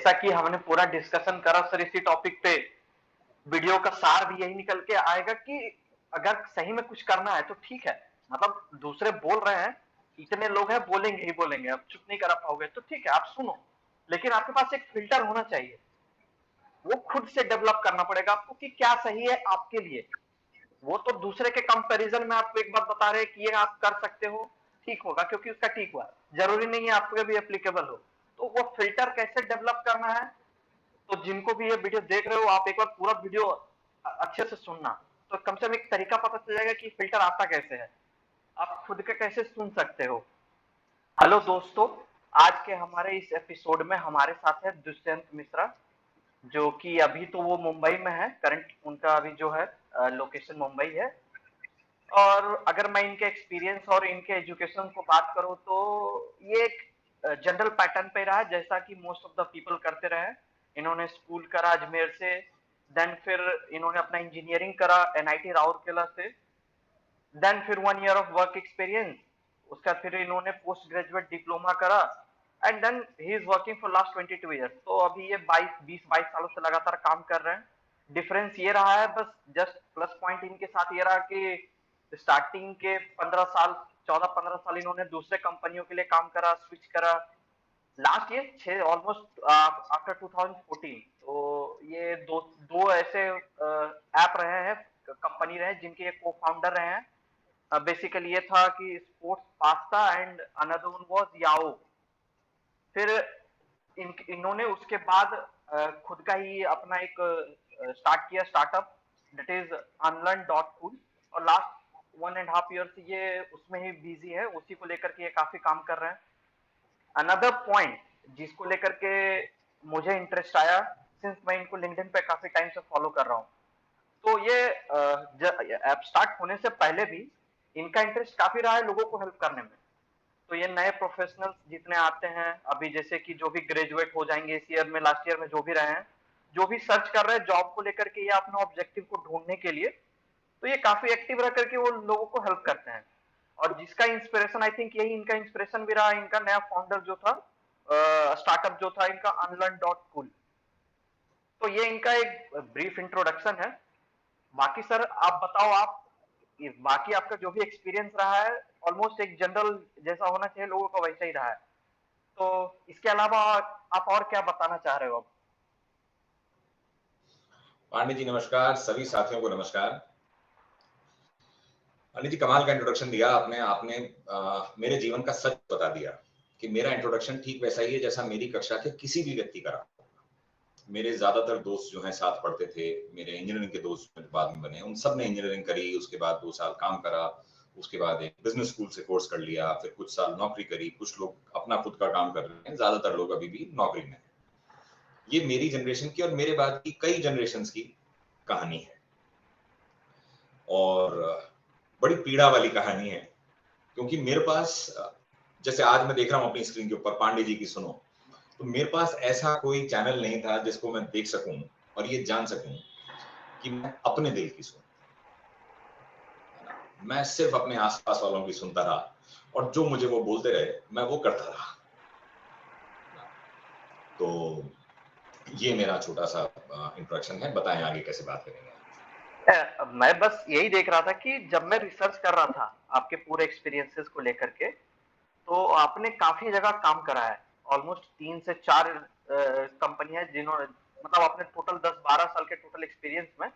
जैसा कि हमने पूरा डिस्कशन करा सर इसी टॉपिक पे, वीडियो का सार भी यही निकल के आएगा कि अगर सही में कुछ करना है तो ठीक है, मतलब दूसरे बोल रहे हैं, इतने लोग हैं, बोलेंगे ही बोलेंगे, अब चुप नहीं करा पाओगे तो ठीक है, आप सुनो, लेकिन आपके पास एक फिल्टर होना चाहिए, वो खुद से डेवलप करना पड़ेगा आपको कि क्या सही है आपके लिए। वो तो दूसरे के कंपैरिजन में आपको एक बात बता रहे हैं कि ये आप कर सकते हो, ठीक होगा क्योंकि उसका ठीक हुआ, जरूरी नहीं है आपको भी एप्लीकेबल हो। तो वो फिल्टर कैसे डेवलप करना है, तो जिनको भी ये वीडियो देख रहे हो आप एक बार पूरा वीडियो अच्छे से सुनना, तो कम से कम एक तरीका पता चल जाएगा कि फिल्टर आता कैसे है, आप खुद का कैसे सुन सकते हो। हेलो दोस्तों, आज के हमारे इस एपिसोड में हमारे साथ है दुष्यंत मिश्रा, जो कि अभी तो वो मुंबई में है, करंट उनका अभी जो है लोकेशन मुंबई है। और अगर मैं इनके एक्सपीरियंस और इनके एजुकेशन को बात करूं तो ये एक जनरल पैटर्न पे रहा जैसा कि मोस्ट ऑफ द पीपल करते रहे। इन्होंने स्कूल करा अजमेर से, देन फिर इन्होंने अपना इंजीनियरिंग करा एनआईटी राउरकेला से, देन फिर 1 ईयर ऑफ वर्क एक्सपीरियंस, उसका फिर इन्होंने पोस्ट ग्रेजुएट डिप्लोमा करा, and then he is working for last 22 years. तो अभी ये 20-22 सालों से लगातार काम कर रहे हैं। डिफरेंस ये रहा है बस, जस्ट प्लस पॉइंट इनके साथ ये रहा कि स्टार्टिंग के 15 साल, 14-15 साल इन्होंने दूसरे कंपनियों के लिए काम करा, स्विच करा, लास्ट ये 6 ऑलमोस्ट आफ्टर 2014। तो ये दो दो ऐसे ऐप रहे हैं, कंपनी रहे जिनके ये को फाउंडर रहे हैं। बेसिकली ये था कि sports pasta and another one was याओ। फिर इन्होंने उसके बाद खुद का ही अपना एक स्टार्ट किया स्टार्टअप, दैट इज unlearn.cool, और लास्ट 1.5 ईयर से ये उसमें ही बिजी है, उसी को लेकर के ये काफी काम कर रहे हैं। अनदर पॉइंट जिसको लेकर के मुझे इंटरेस्ट आया, सिंस मैं इनको लिंक्डइन पे काफी टाइम से फॉलो कर रहा हूँ, तो ये ऐप स्टार्ट होने से पहले भी इनका इंटरेस्ट काफी रहा है लोगों को हेल्प करने में। तो ये नए प्रोफेशनल्स जितने आते हैं अभी, जैसे कि जो भी ग्रेजुएट हो जाएंगे इस ईयर में, लास्ट ईयर में जो भी रहे हैं, जो भी सर्च कर रहे हैं जॉब को लेकर के या अपना ऑब्जेक्टिव को ढूंढने के लिए, तो ये काफी एक्टिव रह करके वो लोगों को हेल्प करते हैं। और जिसका इंस्पिरेशन, आई थिंक यही इनका इंस्पिरेशन भी रहा, इनका नया फाउंडर जो था, स्टार्टअप जो था इनका unlearn.cool। तो ये इनका एक ब्रीफ इंट्रोडक्शन है। बाकी सर आप बताओ, आप बाकी आपका जो भी एक्सपीरियंस रहा है ऑलमोस्ट एक जनरल जैसा होना चाहिए लोगों का वैसा ही रहा है, तो इसके अलावा आप और क्या बताना चाह रहे हो अब? पांडे जी नमस्कार, सभी साथियों को नमस्कार। पांडे जी कमाल का इंट्रोडक्शन दिया आपने आपने मेरे जीवन का सच बता दिया कि मेरा इंट्रोडक्शन ठीक वैसा ही है जैसा मेरी कक्षा के किसी भी व्यक्ति का रहा। मेरे ज्यादातर दोस्त जो हैं साथ पढ़ते थे, मेरे इंजीनियरिंग के दोस्त बाद में बने, उन सब ने इंजीनियरिंग करी, उसके बाद 2 साल काम करा, उसके बाद एक बिजनेस स्कूल से कोर्स कर लिया, फिर कुछ साल नौकरी करी, कुछ लोग अपना खुद का काम कर रहे हैं, ज्यादातर लोग अभी भी नौकरी में हैं। ये मेरी जनरेशन की और मेरे बाद की कई जनरेशंस की कहानी है, और बड़ी पीड़ा वाली कहानी है, क्योंकि मेरे पास, जैसे आज मैं देख रहा हूं अपनी स्क्रीन के ऊपर पांडे जी की सुनो, तो मेरे पास ऐसा कोई चैनल नहीं था जिसको मैं देख सकूं और ये जान सकूं कि मैं अपने दिल की सुनूं। मैं सिर्फ अपने आसपास वालों की सुनता रहा और जो मुझे वो बोलते रहे मैं वो करता रहा। तो ये मेरा छोटा सा इंट्रोडक्शन है। बताएं आगे कैसे बात करेंगे। मैं बस यही देख रहा था कि जब मैं रिसर्च कर रहा था आपके पूरे एक्सपीरियंसेस को लेकर के, तो आपने काफी जगह काम करा है, ऑलमोस्ट 3 से 4 कंपनियां जिन्होंने, मतलब आपने टोटल 10-12 साल के टोटल एक्सपीरियंस में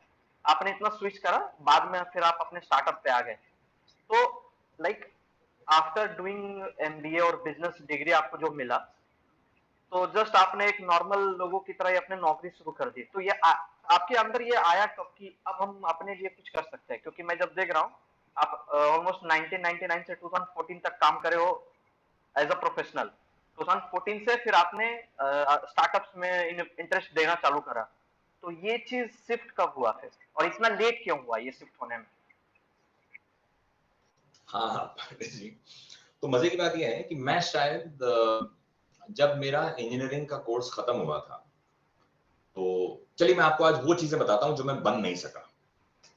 आपने इतना स्विच करा, बाद में फिर आप अपने स्टार्टअप पे आ गए। तो लाइक आफ्टर डूइंग एमबीए और बिजनेस डिग्री आपको जो मिला, तो जस्ट आपने एक नॉर्मल लोगों की तरह ही अपने नौकरी शुरू कर दी, तो ये आपके अंदर ये आया कब कि अब हम अपने लिए कुछ कर सकते हैं? क्योंकि मैं जब देख रहा हूँ आप ऑलमोस्ट 1999 से 2014 तक काम करे हो एज अ प्रोफेशनल, 2014 से फिर आपने स्टार्टअप्स में इंटरेस्ट देना चालू करा, तो ये चीज शिफ्ट कब हुआ फिर, और इतना लेट क्यों हुआ ये शिफ्ट होने में? हाँ हाँ पांडे जी, तो मजे की बात यह है कि मैं शायद जब मेरा इंजीनियरिंग का कोर्स खत्म हुआ था, तो चलिए मैं आपको आज वो चीजें बताता हूँ जो मैं बन नहीं सका।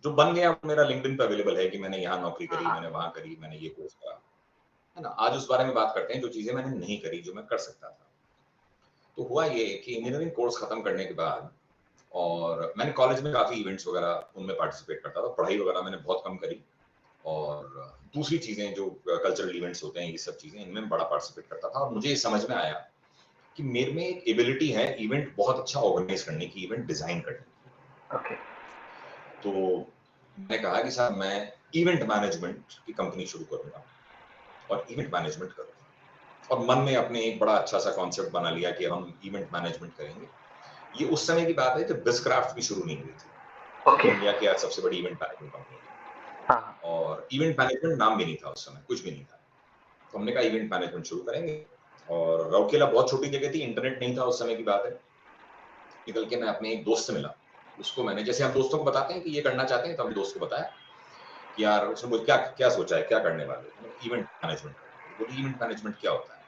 जो बन गया वो मेरा लिंक्डइन पे अवेलेबल है कि मैंने यहाँ नौकरी करी, मैंने वहां करी, मैंने ये कोर्स करा, है ना। आज उस बारे में बात करते हैं जो चीजें मैंने नहीं करी जो मैं कर सकता था। तो हुआ ये कि इंजीनियरिंग कोर्स खत्म करने के बाद, और मैंने कॉलेज में काफी इवेंट्स वगैरह उनमें पार्टिसिपेट करता था, पढ़ाई वगैरह मैंने बहुत कम करी, और दूसरी चीजें जो कल्चरल इवेंट्स होते हैं, ये सब चीजें, इनमें बड़ा पार्टिसिपेट करता था। और मुझे ये समझ में आया कि मेरे में एक एबिलिटी है इवेंट बहुत अच्छा ऑर्गेनाइज करने की, इवेंट डिजाइन करने की। ओके। तो मैंने कहा कि साहब मैं इवेंट मैनेजमेंट की कंपनी शुरू करूंगा और इवेंट मैनेजमेंट करूंगा, और मन में अपने एक बड़ा अच्छा सा कॉन्सेप्ट बना लिया कि हम इवेंट मैनेजमेंट करेंगे। ये उस समय की बात है जब बिजक्राफ्ट भी शुरू नहीं हुई थी। ओके। इंडिया की आज सबसे बड़ी इवेंट मैनेजमेंट कंपनी है, हाँ। और इवेंट मैनेजमेंट नाम भी नहीं था उस समय, कुछ भी नहीं था। तो हमने कहा इवेंट मैनेजमेंट शुरू करेंगे, और राउरकेला बहुत छोटी जगह थी, इंटरनेट नहीं था उस समय की बात है। निकल के मैं अपने एक दोस्त से मिला, उसको मैंने, जैसे हम दोस्तों को बताते हैं कि ये करना चाहते हैं, तो हमने दोस्त को बताया कि यार, उसने बोला क्या क्या सोचा है, क्या करने वाले हो? Event management. बोली इवेंट मैनेजमेंट क्या होता है?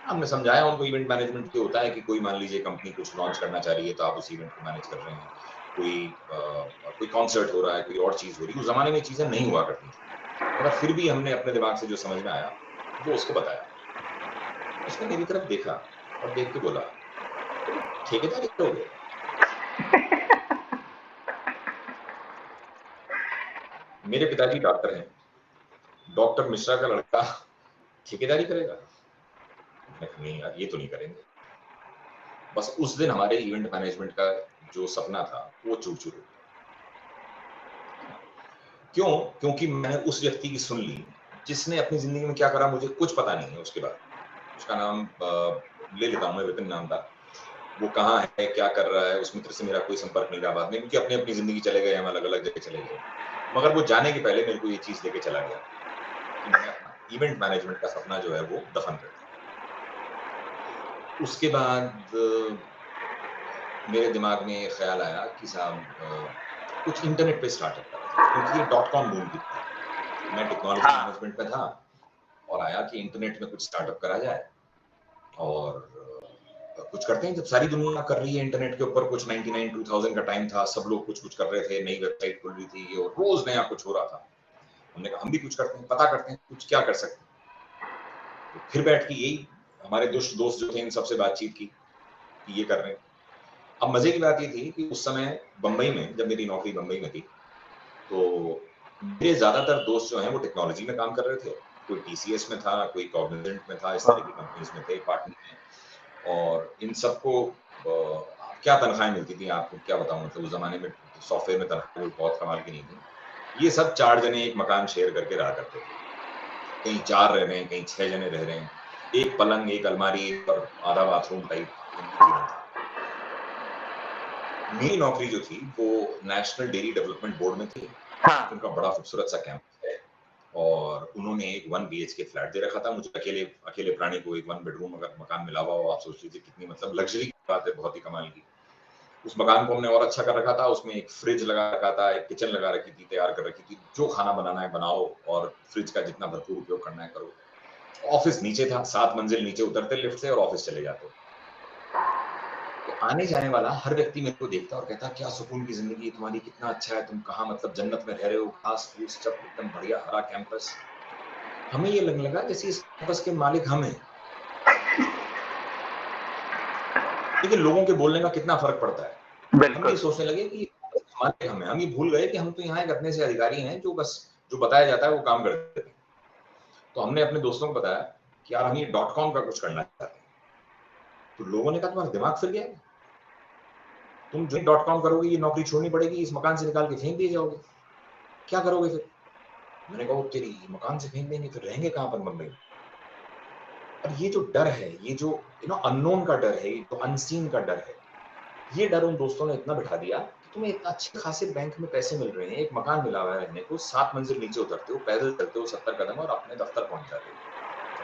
हमने समझाया उनको इवेंट मैनेजमेंट ये होता है कि कोई मान लीजिए कंपनी कुछ लॉन्च करना चाह रही है, तो आप उस इवेंट को मैनेज कर रहे हैं। कोई कॉन्सर्ट हो रहा है, कोई और चीज हो रही है। उस जमाने में ये चीजें नहीं हुआ करती थी, मगर फिर भी हमने अपने दिमाग से जो समझ में आया वो उसको बताया। उसने मेरी तरफ देखा और देख के बोला, तुम ठेकेदारी करोगे? मेरे पिताजी डॉक्टर हैं, डॉक्टर मिश्रा का लड़का ठेकेदारी करेगा? मैंने कहा नहीं यार, ये तो नहीं करेंगे। बस उस दिन हमारे इवेंट मैनेजमेंट का जो सपना था वो चूर-चूर हो गया। क्यों? क्योंकि मैंने उस व्यक्ति की सुन ली जिसने अपनी जिंदगी में क्या करा मुझे कुछ पता नहीं है उसके बाद। उसका नाम ले लेता हूं मैं, विपिन नाम था। वो कहाँ है, क्या कर रहा है, उस मित्र से मेरा कोई संपर्क नहीं रहा बाद में, क्योंकि अपनी अपनी जिंदगी चले गए, हम अलग अलग जगह चले गए। मगर वो जाने के पहले मेरे को ये चीज देके चला गया कि मैंने अपना इवेंट मैनेजमेंट का सपना जो है वो दफन कर दिया। उसके बाद मेरे दिमाग में ख्याल आया कि साहब कुछ इंटरनेट पे स्टार्टअप करा जाए, क्योंकि ये .com बूम की थी। मैं टेक्नोलॉजी हाँ। मैनेजमेंट में था, और आया कि इंटरनेट में कुछ स्टार्टअप करा जाए, और कुछ करते हैं। जब सारी दुनिया कर रही है इंटरनेट के ऊपर कुछ, 99 2000 का टाइम था, सब लोग कुछ कुछ कर रहे थे, नई वेबसाइट खुल रही थी और रोज नया कुछ हो रहा था। हमने कहा हम भी कुछ करते हैं, पता करते हैं कुछ क्या कर सकते हैं। तो फिर बैठ के यही हमारे दोस्त दोस्त जो थे, इन सबसे बातचीत की कि ये कर रहे हैं। अब मजे की बात ये थी कि उस समय बंबई में, जब मेरी नौकरी बंबई में थी, तो मेरे ज्यादातर दोस्त जो हैं वो टेक्नोलॉजी में काम कर रहे थे। कोई टीसीएस में था, कोई कॉग्निजेंट में था, इस तरह की कंपनीज में थे पार्टनर में। और इन सबको क्या तनख्वाहें मिलती थी आपको क्या बताऊं, मतलब उस जमाने में सॉफ्टवेयर में तनख्वाह बहुत कमाल की नहीं थी। ये सब 4 जने एक मकान शेयर करके रहा करते थे, कहीं 4 रह रहे हैं, कहीं 6 जने रह रहे हैं, एक पलंग, एक अलमारी और आधा बाथरूम टाइप इनकी जीवन था। मेरी नौकरी जो थी वो नेशनल डेयरी डेवलपमेंट बोर्ड में थी। हाँ। उनका बड़ा खूबसूरत सा कैंपस है, और उन्होंने एक 1 बीएचके फ्लैट दे रखा था मुझे, अकेले प्राणी को एक 1 बेडरूम अगर मकान मिला हुआ हो, आप सोच लीजिए कितनी मतलब लग्जरी की बात है, बहुत ही कमाल की। उस मकान को हमने और अच्छा कर रखा था, उसमें एक फ्रिज लगा रखा था, एक किचन लगा रखी थी, तैयार कर रखी थी, जो खाना बनाना है बनाओ और फ्रिज का जितना भरपूर उपयोग करना है करो। ऑफिस नीचे था, 7 मंजिल नीचे उतरते लिफ्ट से और ऑफिस चले जाते। तो आने जाने वाला हर व्यक्ति मेरे को देखता और कहता क्या सुकून की जिंदगी है तुम्हारी, कितना अच्छा है, तुम कहाँ मतलब जन्नत में रह रहे हो, घास फूस सब एकदम बढ़िया, हरा कैंपस। हमें ये लगने लगा जैसे इस कैंपस के मालिक हम हैं। लेकिन लोगों के बोलने का कितना फर्क पड़ता है। हम बिल्कुल। ये सोचने लगे कि मालिक हम हैं, हम ये भूल गए कि हम तो यहाँ एक अपने से अधिकारी हैं जो बस जो बताया जाता है वो काम करते हैं। तो हमने अपने दोस्तों को बताया कि यार हम ये .com का कुछ करना चाहते हैं। तो लोगों ने कहा तुम्हारा दिमाग फिर गया, तुम जो .com करोगे ये नौकरी छोड़नी पड़ेगी, इस मकान से निकाल के फेंक दिए जाओगे, क्या करोगे फिर? मैंने कहा तेरी मकान से फेंक देंगे, फिर रहेंगे कहाँ पर बम्बई में? और ये जो डर है, ये जो अननोन का डर है, ये जो अनसीन का डर है, ये डर उन दोस्तों ने इतना बिठा दिया कि तुम्हें इतना अच्छे खासे बैंक में पैसे मिल रहे हैं, एक मकान मिला हुआ है रहने को, 7 मंजिल नीचे उतरते हो, पैदल चलते हो 70 कदम और अपने दफ्तर पहुंच जाते हो।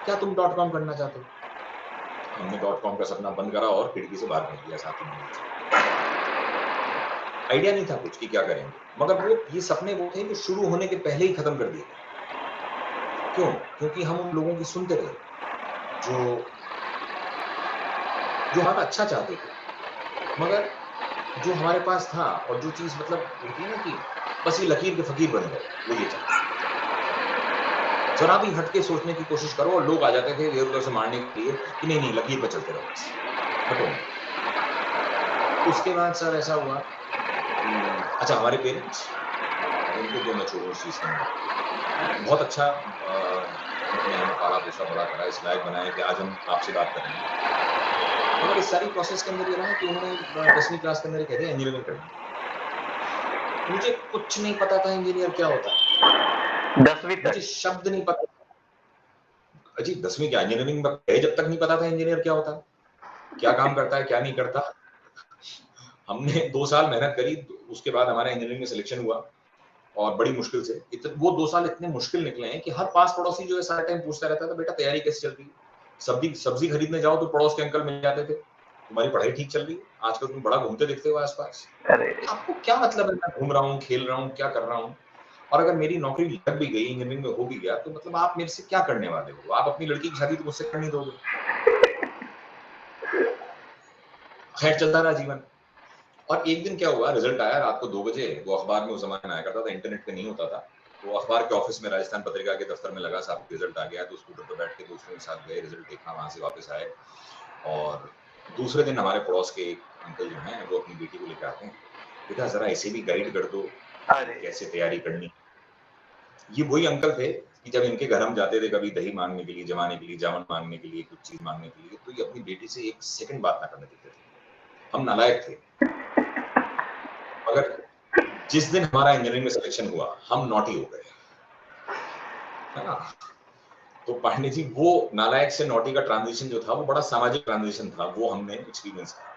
क्या तुम .com करना चाहते हो? हमने .com का सपना बंद करा और खिड़की से बाहर फेंक दिया 7 मंजिल से। आइडिया नहीं था कुछ कि क्या करेंगे, मगर वो ये सपने वो थे जो शुरू होने के पहले ही खत्म कर दिए गए। क्यों? क्योंकि हम उन लोगों की सुनते रहे जो हमारा अच्छा चाहते थे, मगर जो हमारे पास था और जो चीज मतलब होती है ना कि बस ये लकीर के फकीर बन गए, वो ये चाहते थे। जरा भी हटके सोचने की कोशिश करो और लोग आ जाते थे इधर उधर से मारने के लिए कि नहीं नहीं लकीर पे चलते रहो बस। हटो मत। उसके बाद सर ऐसा हुआ कि अच्छा हमारे पेरेंट्स, उनको क्यों मैं छोड़ूं उस चीज के अंदर, बहुत अच्छा उन्होंने हमें पाला पोसा बड़ा करा, इस लायक बनाया कि आज हम आपसे बात कर रहे हैं। मगर इस सारी प्रोसेस के अंदर ये रहा कि उन्होंने 10वीं क्लास के अंदर कह दिया इंजीनियरिंग करनी। मुझे कुछ नहीं पता था इंजीनियर क्या होता है, 10वीं मुझे तक? शब्द नहीं पता। अजी 10वीं क्या, इंजीनियरिंग में जब तक नहीं पता था इंजीनियर क्या होता है, क्या काम करता है क्या नहीं करता। हमने 2 साल मेहनत करी, उसके बाद हमारा इंजीनियरिंग में सिलेक्शन हुआ और बड़ी मुश्किल से। वो 2 साल इतने मुश्किल निकले हैं कि हर पास पड़ोसी जो है सारा टाइम पूछता रहता था बेटा तैयारी कैसी चल रही है। सब्जी खरीदने जाओ तो पड़ोस के अंकल मिल जाते थे, तुम्हारी पढ़ाई ठीक चल रही है, आजकल तुम बड़ा घूमते दिखते हो आसपास, अरे आपको क्या मतलब है मैं घूम रहा हूँ खेल रहा हूँ क्या कर रहा हूँ। और अगर मेरी नौकरी लग भी गई इंजीनियरिंग में हो भी गया तो मतलब आप मेरे से क्या करने वाले हो, आप अपनी लड़की की शादी तो मुझसे कर नहीं दोगे। खैर चलता रहा जीवन। और एक दिन क्या हुआ, रिजल्ट आया रात को 2 बजे, वो अखबार में उस जमाने में आया करता था, इंटरनेट पे नहीं होता था। तो अखबार के ऑफिस में राजस्थान पत्रिका के दफ्तर में लगा, साहब रिजल्ट आ गया। तो स्कूटर पर बैठ के दोस्तों के साथ गए, रिजल्ट देखा, वहां से वापस आए। और दूसरे दिन हमारे पड़ोस के एक अंकल जो हैं वो अपनी बेटी को लेकर आते हैं, बेटा जरा इसे भी गाइड कर दो कि अरे कैसे तैयारी करनी। ये वही अंकल थे कि जब इनके घर हम जाते थे कभी दही मांगने के लिए, जमाने के लिए, जामन मांगने के लिए, कुछ चीज मांगने के लिए, तो ये अपनी बेटी से एक सेकंड बात ना करने देते थे। हम नालायक थे। मगर जिस दिन हमारा इंजीनियरिंग में सिलेक्शन हुआ हम नॉटी हो गए, है ना। तो पांडे जी वो नालायक से नॉटी का ट्रांजिशन जो था वो बड़ा सामाजिक ट्रांजिशन था, वो हमने एक्सपीरियंस किया।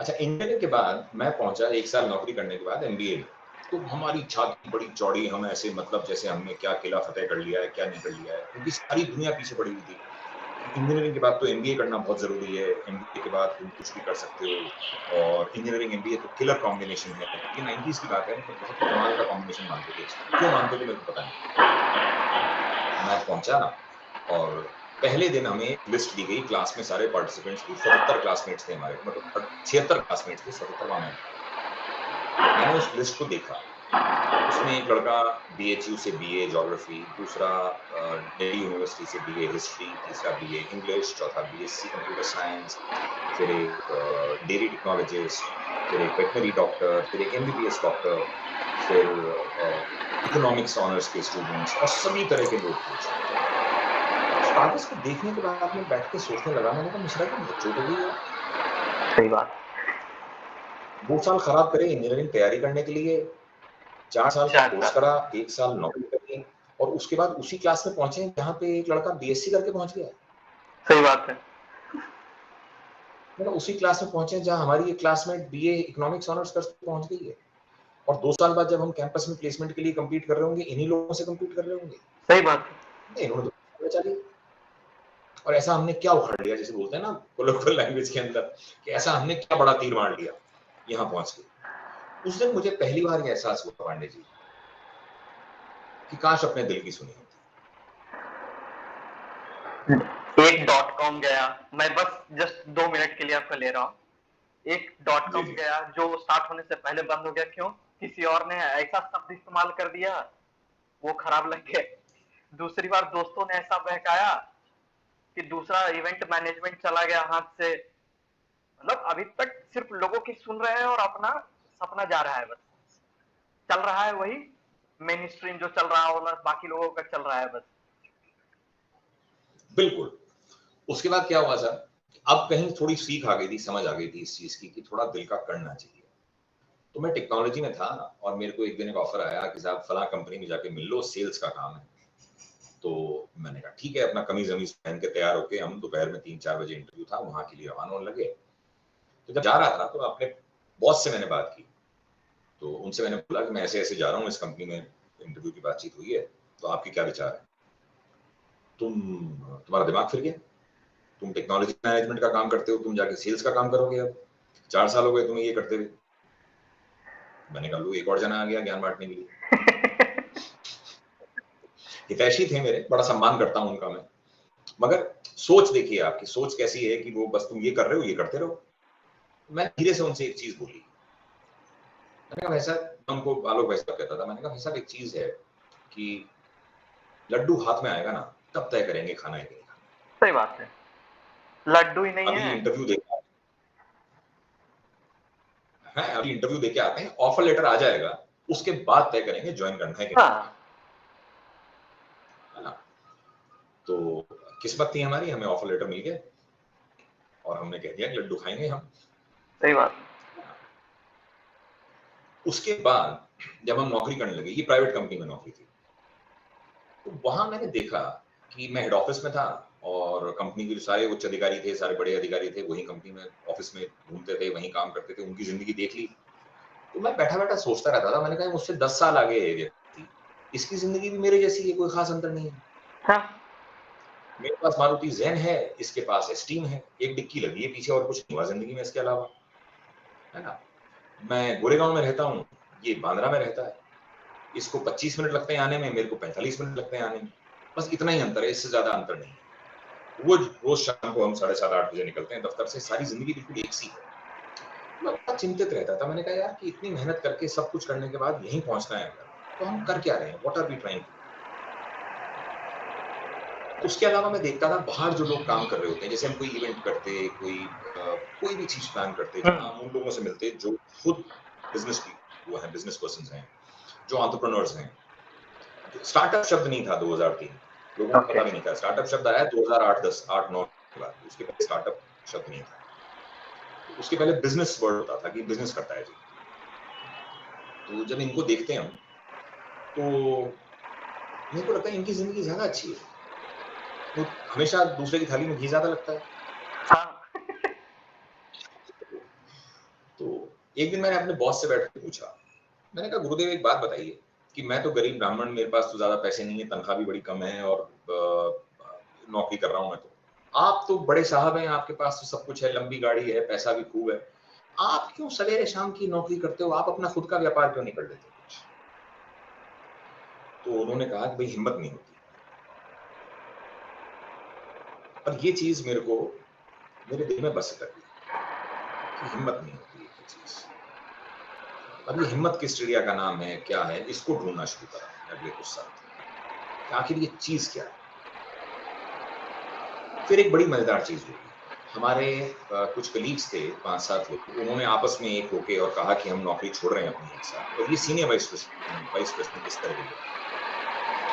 अच्छा इंजीनियरिंग के बाद मैं पहुंचा 1 साल नौकरी करने के बाद एमबीए में। तो हमारी छाती बड़ी चौड़ी, हम ऐसे मतलब जैसे हमने क्या किला फतेह कर लिया है क्या नहीं कर लिया है, क्योंकि सारी दुनिया पीछे पड़ी हुई थी कि इंजीनियरिंग के बाद तो एमबीए करना बहुत जरूरी है, एमबीए के बाद तुम कुछ भी कर सकते हो और इंजीनियरिंग एमबीए तो किलर कॉम्बिनेशन है। ये 90s की बात है, मतलब बहुत ही कमाल का कॉम्बिनेशन मानते थे इसको, क्यों मानते थे मेरे को पता नहीं। मैं पहुंचा और पहले दिन हमें एक लिस्ट दी गई क्लास में सारे पार्टिसिपेंट्स की, 77 क्लासमेट्स थे हमारे, मतलब 76 क्लासमेट्स थे, 77वां मैं था। मैंने उस लिस्ट को देखा, उसमें एक लड़का बीएचयू से बीए ज्योग्राफी, दूसरा दिल्ली यूनिवर्सिटी से बीए हिस्ट्री, तीसरा बीए इंग्लिश, चौथा बीएससी कंप्यूटर साइंस, फिर एक डेयरी टेक्नोलॉजिस्ट, फिर एक वेटनरी डॉक्टर, फिर एक एमबीबीएस डॉक्टर, फिर इकोनॉमिक्स ऑनर्स के स्टूडेंट्स और सभी तरह के लोग थे उसमें। उस कागज को देखने के बाद मैं बैठ के सोचने लगा, मैंने कहा मिश्रा जी बच्चों हो गई यार, सही बात। 2 साल खराब करे इंजीनियरिंग तैयारी करने के लिए, 4 साल का 4 कोर्स साल। करा, 1 साल नौकरी करी और उसके बाद उसी क्लास में पहुंचे जहां पे एक लड़का बीएससी करके पहुंच गया। सही बात है। मतलब उसी क्लास में पहुंचे जहां हमारी एक क्लासमेट बीए इकोनॉमिक्स ऑनर्स करके पहुंच गई है और 2 साल बाद जब हम कैंपस में प्लेसमेंट के लिए compete कर रहे होंगे, इन्हीं लोगों से compete कर रहे होंगे। सही बात है। नहीं इन्होंने तो बचा लिया। और ऐसा हमने क्या उखाड़ लिया, जैसे बोलते हैं ना कोलोकियल लैंग्वेज के अंदर, कि ऐसा हमने क्या बड़ा तीर मार लिया यहाँ पहुंच के। उस दिन मुझे पहली बार ये एहसास हुआ पांडे जी कि काश अपने दिल की सुनी होती। एक .com गया, मैं बस जस्ट 2 मिनट के लिए आपका ले रहा हूँ। एक जी .com जी गया जो स्टार्ट होने से पहले बंद हो गया, क्यों? किसी और ने ऐसा शब्द इस्तेमाल कर दिया, वो खराब लग गया। दूसरी बार दोस्तों ने ऐसा बहकाया कि दूसरा इवेंट मैनेजमेंट चला गया हाथ से। मतलब अभी तक सिर्फ लोगों की सुन रहे हैं और अपना सपना जा रहा है, बस चल रहा है वही मेन स्ट्रीम जो चल रहा होगा, बाकी लोगों का चल रहा है बस। बिल्कुल। उसके बाद क्या हुआ सर, अब कहीं थोड़ी सीख आ गई थी, समझ आ गई थी इस चीज की कि थोड़ा दिल का करना चाहिए। तो मैं टेक्नोलॉजी में था और मेरे को एक दिन एक ऑफर आया कि साहब फला कंपनी में जाके मिल लो, सेल्स का काम है। तो मैंने कहा ठीक है, अपना कमीज वमीज पहन के तैयार होके हम दोपहर में 3-4 बजे इंटरव्यू था, वहां के लिए रवाना होने लगे। तो जब जा रहा था तो अपने बॉस से मैंने बात की, तो उनसे मैंने बोला कि मैं ऐसे ऐसे जा रहा हूँ इस कंपनी में, इंटरव्यू की बातचीत हुई है, तो आपके क्या विचार है। तुम्हारा दिमाग फिर गया, तुम टेक्नोलॉजी मैनेजमेंट का काम करते हो, तुम जाके सेल्स का काम करोगे, अब 4 साल हो गए तुम्हें ये करते हुए। मैंने कहा लो एक और जना आ गया ज्ञान बांटने के लिए। हितैषी थे मेरे, बड़ा सम्मान करता हूं उनका मैं, मगर सोच देखिए आपकी सोच कैसी है कि वो बस तुम ये कर रहे हो ये करते रहो। मैं धीरे से उनसे एक चीज बोली, मैंने कहा भाई साहब, उनको आलोक भाई साहब कहता था, मैंने कहा भाई साहब एक चीज है कि लड्डू हाथ में आएगा ना तब तय करेंगे खाना है कि नहीं खाना। सही बात है। लड्डू ही नहीं अभी है। इंटरव्यू दे हैं, अभी इंटरव्यू देके आते हैं, ऑफर लेटर आ जाएगा, उसके बाद तय करेंगे ज्वाइन करना है कि नहीं, हाँ, है ना। तो किस्मत थी हमारी, हमें ऑफर लेटर मिल गया और हमने कह दिया कि लड्डू खाएंगे हम। सही बात। उसके बाद जब हम नौकरी करने लगे, ये प्राइवेट कंपनी में नौकरी थी, तो वहां मैंने देखा कि मैं हेड ऑफिस में था और कंपनी के जो सारे उच्च अधिकारी थे, सारे बड़े अधिकारी थे, वही कंपनी में ऑफिस में घूमते थे, वहीं काम करते थे, उनकी जिंदगी देख ली। तो मैं बैठा बैठा सोचता रहता था, मैंने कहा मुझसे 10 साल आगे है ये व्यक्ति, इसकी जिंदगी भी मेरे जैसी है, कोई खास अंतर नहीं है। हाँ, मेरे पास मारुति ज़ेन है, इसके पास एस्टीम है, एक डिक्की लगी है पीछे और कुछ नहीं हुआ जिंदगी में इसके अलावा, है ना। मैं गोरेगांव में रहता हूँ, ये बांद्रा में रहता है, इसको 25 मिनट लगते हैं आने में, मेरे को 45 मिनट लगते हैं आने में, बस इतना ही अंतर है, इससे ज्यादा अंतर नहीं है। रोज शाम को हम 7:30-8 बजे निकलते हैं दफ्तर से, सारी जिंदगी बिल्कुल एक सी है। मैं बड़ा चिंतित रहता था, मैंने कहा यार कि इतनी मेहनत करके सब कुछ करने के बाद यहीं पहुंचना है अगर, तो हम कर क्या रहे हैं, व्हाट आर वी ट्राइंग। उसके अलावा मैं देखता था बाहर जो लोग काम कर रहे होते हैं, जैसे हम कोई इवेंट करते, कोई भी चीज प्लान करते, जहां हम उन लोगों से मिलते जो खुद बिजनेस वो हैं, बिजनेस पर्सन हैं, जो एंटरप्रेन्योर्स हैं। स्टार्टअप शब्द नहीं था 2003, लोगों को ओके। पता भी नहीं था। स्टार्टअप शब्द आया 2008-10 8-9 के बाद, उसके पहले स्टार्टअप शब्द नहीं था। उसके पहले बिजनेस वर्ड होता था कि बिजनेस करता है जी। तो जब इनको देखते हैं हम, तो मेरे को लगता है इनकी जिंदगी ज्यादा अच्छी है। तो हमेशा दूसरे की थाली में घी ज्यादा लगता है। हाँ। तो एक दिन मैंने अपने बॉस से बैठ के पूछा, मैंने कहा गुरुदेव एक बात बताइए कि मैं तो गरीब ब्राह्मण, मेरे पास तो ज्यादा पैसे नहीं है, तनख्वाह भी बड़ी कम है और नौकरी कर रहा हूं मैं, तो आप तो बड़े साहब हैं, आपके पास तो सब कुछ है, लंबी गाड़ी है, पैसा भी खूब है, आप क्यों सवेरे शाम की नौकरी करते हो, आप अपना खुद का व्यापार क्यों नहीं कर लेते कुछ। तो उन्होंने कहा कि भाई हिम्मत नहीं होती। और ये चीज मेरे को मेरे दिल में बस कर गई कि हिम्मत नहीं होती एक चीज। अब ये हिम्मत किस चिड़िया का नाम है, क्या है, इसको ढूंढना शुरू करा मैंने अगले कुछ साल कि आखिर ये चीज क्या है। फिर एक बड़ी मजेदार चीज हुई, हमारे कुछ कलीग्स थे, 5-7 लोग, उन्होंने आपस में एक होके और कहा कि हम नौकरी छोड़ रहे हैं अपनी एक साथ, और ये सीनियर वाइस प्रेसिडेंट इस तरह के लोग,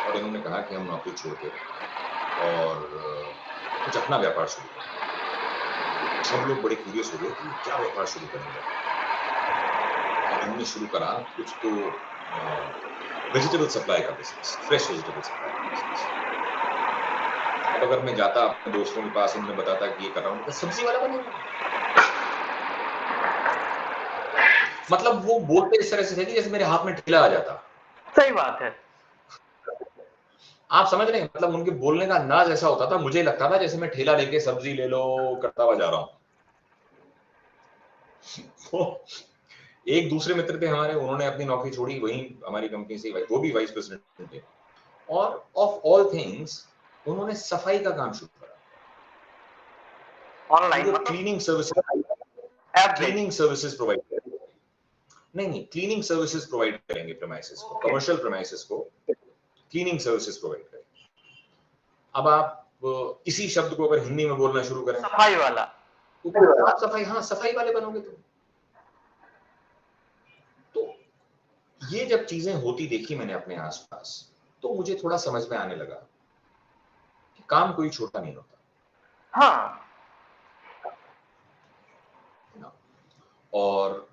और इन्होंने कहा कि हम नौकरी छोड़ के और कुछ अपना व्यापार शुरू करें। सब लोग बड़े क्यूरियस हो गए कि क्या व्यापार शुरू करेंगे, और इन्होंने शुरू करा कुछ तो वेजिटेबल सप्लाई का बिजनेस, फ्रेश वेजिटेबल सप्लाई का बिजनेस। अब अगर मैं जाता अपने दोस्तों के पास, उन्हें बताता कि ये कर रहा हूँ, सब्जी वाला बनेगा। मतलब वो बोलते इस तरह से थे कि जैसे मेरे हाथ में ठेला आ जाता। सही बात है। आप समझ रहे हैं, मतलब उनके बोलने का अंदाज ऐसा होता था, मुझे लगता था जैसे मैं ठेला लेके सब्जी ले लो करता हुआ जा रहा हूं। तो एक दूसरे मित्र थे हमारे, उन्होंने अपनी नौकरी छोड़ी, वहीं हमारी कंपनी से, वो भी वाइस प्रेसिडेंट थे, और ऑफ ऑल थिंग्स उन्होंने सफाई का काम शुरू करा। कि ऑनलाइन वो मतलब app based. Cleaning services provide करेंगे। नहीं, क्लीनिंग सर्विसेज प्रोवाइड करेंगे प्रेमाइसेस को, ओके। कमर्शियल प्रेमाइसेस को क्लीनिंग सर्विसेज प्रोवाइड करेंगे। अब आप इसी शब्द को अगर हिंदी में बोलना शुरू करें, सफाई वाला। तो आप सफाई, हाँ सफाई वाले बनोगे। तो ये जब चीजें होती देखी मैंने अपने आसपास, तो मुझे थोड़ा समझ में आने लगा कि काम कोई छोटा नहीं होता, हाँ। है ना। और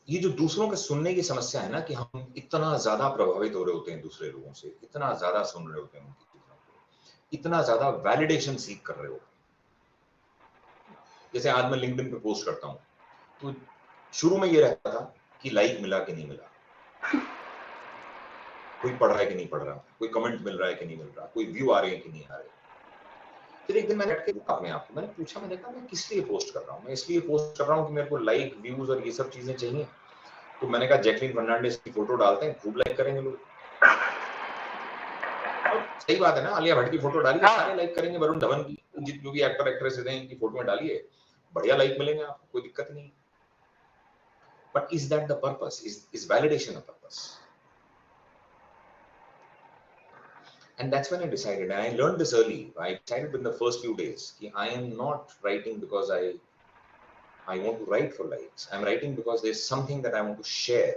ये जो दूसरों के सुनने की समस्या है ना, कि हम इतना ज्यादा प्रभावित हो रहे होते हैं दूसरे लोगों से, इतना ज्यादा सुन रहे होते हैं उनकी चीजों को, इतना ज्यादा वैलिडेशन सीख कर रहे होते हैं। जैसे आज मैं लिंक्डइन पे पोस्ट करता हूं, तो शुरू में ये रहता था कि लाइक मिला कि नहीं मिला, कोई पढ़ रहा है कि नहीं पढ़ रहा, कोई कमेंट मिल रहा है कि नहीं मिल रहा, कोई व्यू आ रहे हैं कि नहीं आ रहे। फिर एक दिन मैंने बैठ के अपने आप को मैंने पूछा, मैंने कहा मैं किस लिए पोस्ट कर रहा हूँ, मैं इसलिए पोस्ट कर रहा हूँ कि मेरे को लाइक व्यूज और ये सब चीजें चाहिए। तो मैंने कहा जैकलीन फर्नांडिस की फोटो डालते हैं, खूब लाइक करेंगे लोग। और सही बात है ना, आलिया भट्ट की फोटो डालिए, हाँ। सारे लाइक करेंगे, वरुण धवन की, जितने भी एक्टर एक्ट्रेसेस हैं इनकी फोटो में डालिए, बढ़िया लाइक मिलेंगे आपको, कोई दिक्कत नहीं। But is that the purpose, is validation a purpose? And that's when I decided, and I learned this early. I decided in the first few days that I am not writing because I want to write for likes. I'm writing because there's something that I want to share.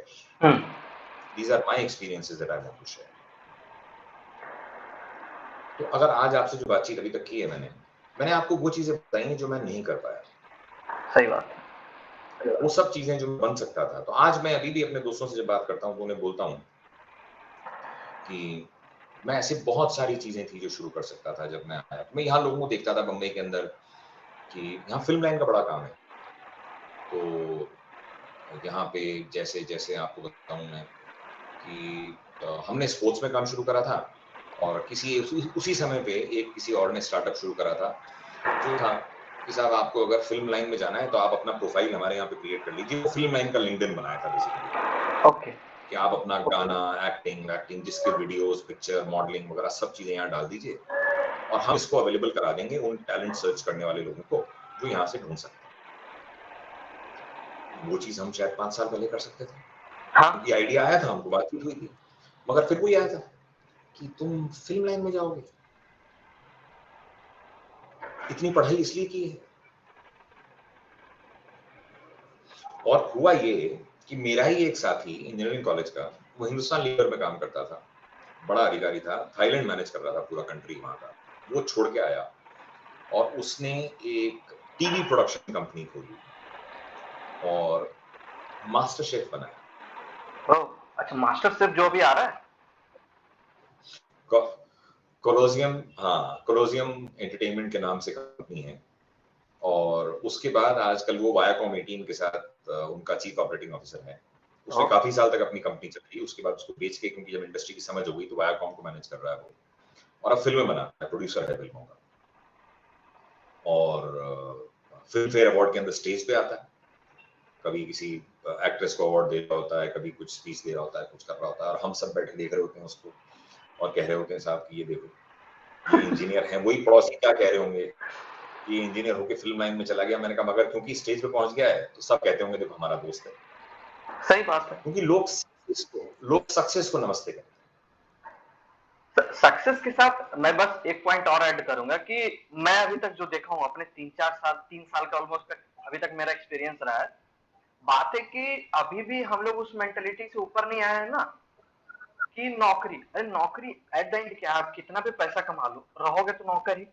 These are my experiences that I want to share. तो अगर आज आपसे जो बातचीत अभी तक की है मैंने आपको वो चीजें बताई हैं जो मैं नहीं कर पाया. सही बात है. वो सब चीजें जो बन सकता था. तो आज मैं अभी भी अपने दोस्तों से जब बात करता हूँ तो उन्हें बोलता हूँ कि मैं ऐसे बहुत सारी चीजें थी जो शुरू कर सकता था जब मैं आया. मैं यहाँ लोगों को देखता था बम्बई के अंदर कि यहाँ फिल्म लाइन का बड़ा काम है. तो यहाँ पे जैसे जैसे आपको बताऊँ मैं कि हमने स्पोर्ट्स में काम शुरू करा था और उसी समय पे किसी और ने स्टार्टअप शुरू करा था जो था कि साहब आपको अगर फिल्म लाइन में जाना है तो आप अपना प्रोफाइल हमारे यहाँ पे क्रिएट कर लीजिए. वो फिल्म लाइन का लिंक्डइन बनाया था बेसिकली. ओके. कि आप अपना गाना, एक्टिंग जिसके वीडियोस, पिक्चर, मॉडलिंग वगैरह सब चीजें यहाँ डाल दीजिए और हम इसको अवेलेबल करा देंगे उन टैलेंट सर्च करने वाले लोगों को जो यहाँ से ढूंढ सकते हैं. वो चीज हम शायद 5 साल पहले कर सकते थे. क्योंकि आइडिया आया था, हमको बातचीत हुई थी, मगर फिर कोई आया था कि तुम फिल्म लाइन में जाओगे, इतनी पढ़ाई इसलिए की है. और हुआ ये कि मेरा ही एक साथी इंजीनियरिंग कॉलेज का, वो हिंदुस्तान लीवर में काम करता था, बड़ा अधिकारी था, थाईलैंड मैनेज कर रहा था पूरा कंट्री वहां का. वो छोड़ के आया और उसने एक टीवी प्रोडक्शन कंपनी खोली और मास्टर शेफ बनाया. अच्छा, मास्टर शेफ जो भी आ रहा है. कोलोजियम एंटरटेनमेंट के नाम से कंपनी है. और उसके बाद आजकल वो वायाकॉम 18 के साथ उनका चीफ ऑपरेटिंग ऑफिसर है. उसने काफी साल तक अपनी कंपनी चलाई. उसके बाद उसको बेच के, क्योंकि जब इंडस्ट्री की समझ हो गई तो वायाकॉम को मैनेज कर रहा है वो, और अब फिल्में बना रहा है, प्रोड्यूसर है फिल्मों का. और फिल्म फेयर अवार्ड के अंदर स्टेज पे आता है, कभी किसी एक्ट्रेस को अवार्ड दे रहा होता है, कभी कुछ स्पीच दे रहा होता है, कुछ कर रहा होता है, और हम सब बैठे देख रहे होते हैं उसको और कह रहे होते हैं साहब कि ये देखो ये इंजीनियर है. वही पड़ोसी क्या कह रहे होंगे, ये इंजीनियर होके फिल्म लाइन में चला गया. मैंने कहा मगर क्योंकि स्टेज पे पहुंच गया है तो सब कहते होंगे देखो हमारा दोस्त है. सही बात है. क्योंकि लोग सक्सेस को नमस्ते कहते हैं. सक्सेस के साथ मैं बस एक पॉइंट और ऐड करूंगा कि मैं अभी तक जो देखा हूं अपने 3 साल का ऑलमोस्ट अभी तक मेरा एक्सपीरियंस रहा है. बात है कि अभी भी हम लोग उस मेंटेलिटी से ऊपर नहीं आए हैं ना कि नौकरी, अरे नौकरी एट द एंड क्या, आप कितना भी पैसा कमा लो, रहोगे तो नौकर ही,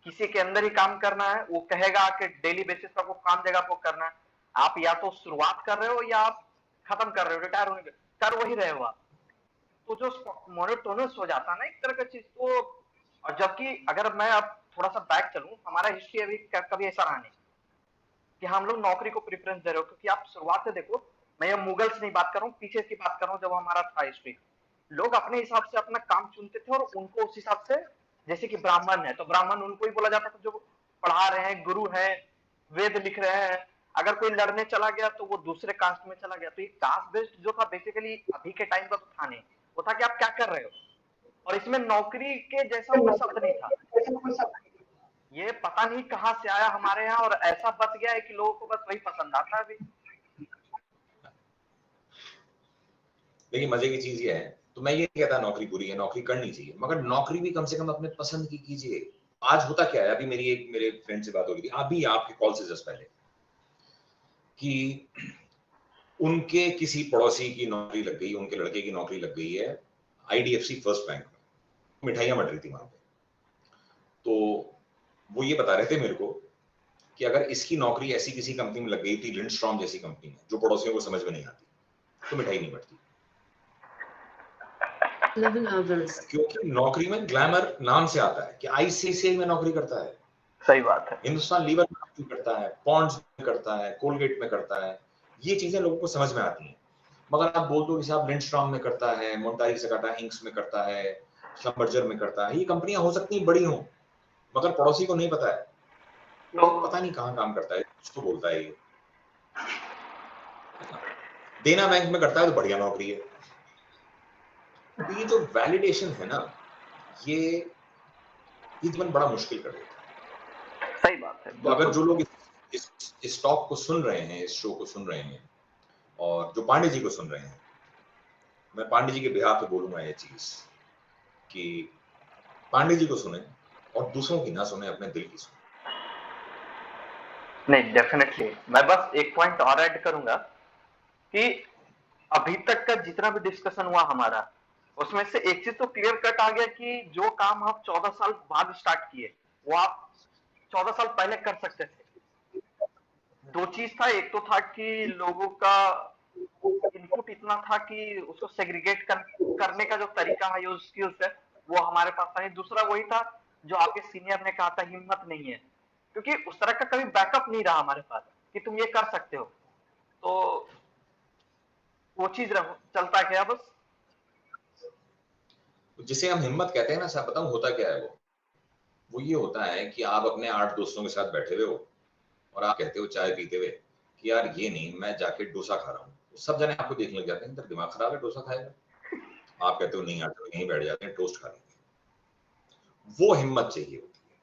किसी के अंदर ही काम करना है. वो कहेगा कि डेली बेसिस पर वो काम देगा, आपको करना है. आप या तो शुरुआत कर रहे हो या आप खत्म कर रहे हो, रिटायर होने कर वही रहे हो आप. तो जो मोनोटोनस हो जाता है ना एक तरह का चीज, तो और जबकि अगर मैं अब थोड़ा सा बैक चलूं, हमारा हिस्ट्री अभी कभी ऐसा रहा नहीं कि हम लोग नौकरी को प्रेफरेंस दे रहे हो. क्योंकि आप शुरुआत से देखो, मैं ये मुगल्स नहीं बात कर रहा हूँ, पीछे की बात कर रहा हूँ, जब हमारा था हिस्ट्री, लोग अपने हिसाब से अपना काम चुनते थे और उनको उस हिसाब से, जैसे कि ब्राह्मण है तो ब्राह्मण उनको ही बोला जाता था जो पढ़ा रहे हैं, गुरु है, वेद लिख रहे हैं. अगर कोई लड़ने चला गया तो वो दूसरे कास्ट में चला गया. तो ये कास्ट बेस्ड जो था बेसिकली अभी के टाइम का तो था नहीं, वो था कि आप क्या कर रहे हो. और इसमें नौकरी के जैसा कोई शब्द नहीं था. ये पता नहीं कहां से आया हमारे यहाँ और ऐसा बच गया है कि लोगों को बस वही पसंद आता है अभी. लेकिन मजे की चीज ये है, तो मैं ये कहता नौकरी बुरी है, नौकरी करनी चाहिए, मगर नौकरी भी कम से कम अपने पसंद की कीजिए. आज होता क्या है, अभी मेरे फ्रेंड से बात हो रही थी अभी आपके कॉल से जस्ट पहले, कि उनके किसी पड़ोसी की नौकरी लग गई, उनके लड़के की नौकरी लग गई है आईडीएफसी फर्स्ट बैंक में, मिठाइयां बट रही थी वहां पे. तो वो ये बता रहे थे मेरे को कि अगर इसकी नौकरी ऐसी किसी कंपनी में लग गई थी, लिंडस्ट्रॉम जैसी कंपनी में, जो पड़ोसियों को समझ में नहीं आती, तो मिठाई नहीं बढ़ती. क्योंकि नौकरी में ग्लैमर नाम से आता है कि आईसीआईसीआई में नौकरी करता है. सही बात है. हिंदुस्तान लीवर में नौकरी करता है, पॉन्ड्स में करता है, कोलगेट में करता है. ये चीजें लोगों को समझ में आती हैं. मगर आप बोल दो कि साहब लिंडस्ट्रॉम में करता है, मोंटारी सेकाटा इंक्स में करता है, श्लम्बर्जर में करता है. ये कंपनियां हो सकती हैं बड़ी हों, मगर पड़ोसी को नहीं पता है, पता नहीं कहां काम करता है, कुछ तो बोलता है. ये देना बैंक में करता है तो बढ़िया नौकरी है. तो ये जो वैलिडेशन है ना, ये जीवन बड़ा मुश्किल कर देता है. सही बात है. तो अगर जो लोग इस टॉक को सुन रहे हैं, इस शो को सुन रहे हैं, और जो पांडे जी को सुन रहे हैं, मैं पांडे जी के बिहाफ पे बोलूंगा ये चीज कि पांडे जी को सुने और दूसरों की ना सुने, अपने दिल की सुने। नहीं, डेफिनेटली मैं बस एक पॉइंट और ऐड करूंगा कि अभी तक का जितना भी डिस्कशन हुआ हमारा, उसमें से एक चीज तो क्लियर कट आ गया कि जो काम आप 14 साल बाद स्टार्ट किए, वो आप 14 साल पहले कर सकते थे। दो चीज था, एक तो था कि लोगों का इनपुट इतना था कि उसको सेग्रीगेट करने का जो तरीका है, जो स्किल्स है, वो हमारे पास था नहीं। दूसरा वही था जो आपके सीनियर ने कहा था, हिम्मत नहीं है, क्योंकि उस तरह का कभी बैकअप नहीं रहा हमारे पास कि तुम ये कर सकते हो। तो वो चीज चलता गया बस। जिसे हम हिम्मत कहते हैं ना साहब, बताऊं होता क्या है वो ये होता है कि आप अपने 8 दोस्तों के साथ बैठे हुए हो और आप कहते हो चाय पीते हुए कि यार ये नहीं, मैं जाके डोसा खा रहा हूँ। सब जने आपको देखने लग जाते हैं, तेरा दिमाग खराब है, डोसा खाएगा। आप कहते हो नहीं यार, तो यहीं बैठ जाते हैं, टोस्ट खा लेंगे। वो हिम्मत चाहिए होती है।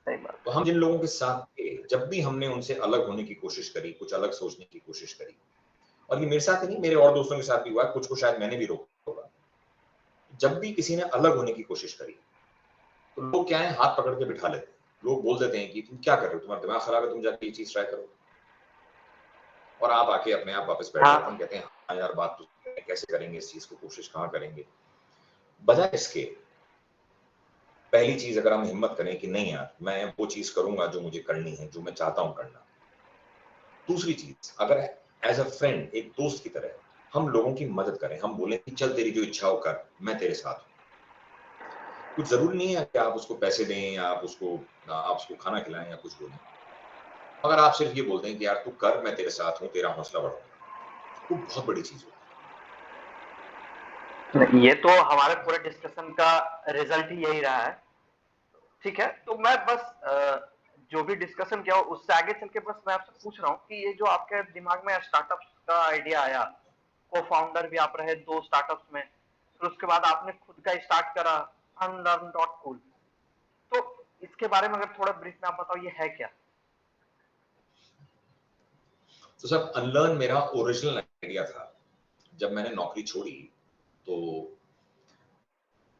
सही बात। तो हम जिन लोगों के साथ थे, जब भी हमने उनसे अलग होने की कोशिश करी, कुछ अलग सोचने की कोशिश करी, और ये मेरे साथ ही नहीं, मेरे और दोस्तों के साथ भी हुआ, कुछ को शायद मैंने भी रोका होगा। जब भी किसी ने अलग होने की कोशिश करी, तो लोग क्या है, हाथ पकड़ के बिठा लेते हैं। लोग बोल देते हैं कि तुम क्या कर रहे हो, तुम्हारा दिमाग खराब है, तुम जाके ये चीज ट्राई करो। और आप आके अपने आप वापस बैठ जाते हैं, कहते हैं हाँ यार बात तो कैसे करेंगे इस चीज को, कोशिश कहाँ करेंगे। बजाय इसके, पहली चीज अगर हम हिम्मत करें कि नहीं यार, मैं वो चीज करूंगा जो मुझे करनी है, जो मैं चाहता हूं करना। दूसरी चीज, अगर एज अ फ्रेंड, एक दोस्त की तरह हम लोगों की मदद करें, हम बोले कि चल तेरी जो इच्छा हो कर, मैं तेरे साथ हूं। कुछ जरूरी नहीं है कि आप उसको पैसे दें या आप उसको खाना खिलाएं या कुछ बोलें। अगर आप सिर्फ ये बोलते हैं कि यार तू कर, मैं तेरे साथ हूं, तेरा हौसला बढ़ाऊंगा, वो बहुत बड़ी चीज होती ये तो हमारे पूरे डिस्कशन का रिजल्ट ही यही रहा है। ठीक है, तो मैं बस जो भी डिस्कशन किया उससे आगे चल के बस मैं आपसे पूछ रहा हूँ कि ये जो आपके दिमाग में स्टार्टअप्स का आइडिया आया, को फाउंडर भी आप रहे 2 स्टार्टअप्स में, फिर उसके बाद आपने खुद का स्टार्ट करा unlearn.cool, तो इसके बारे में अगर थोड़ा ब्रीफ में आप बताओ, ये है क्या? है। तो सर, अनलर्न मेरा ओरिजिनल आइडिया था। जब मैंने नौकरी छोड़ी तो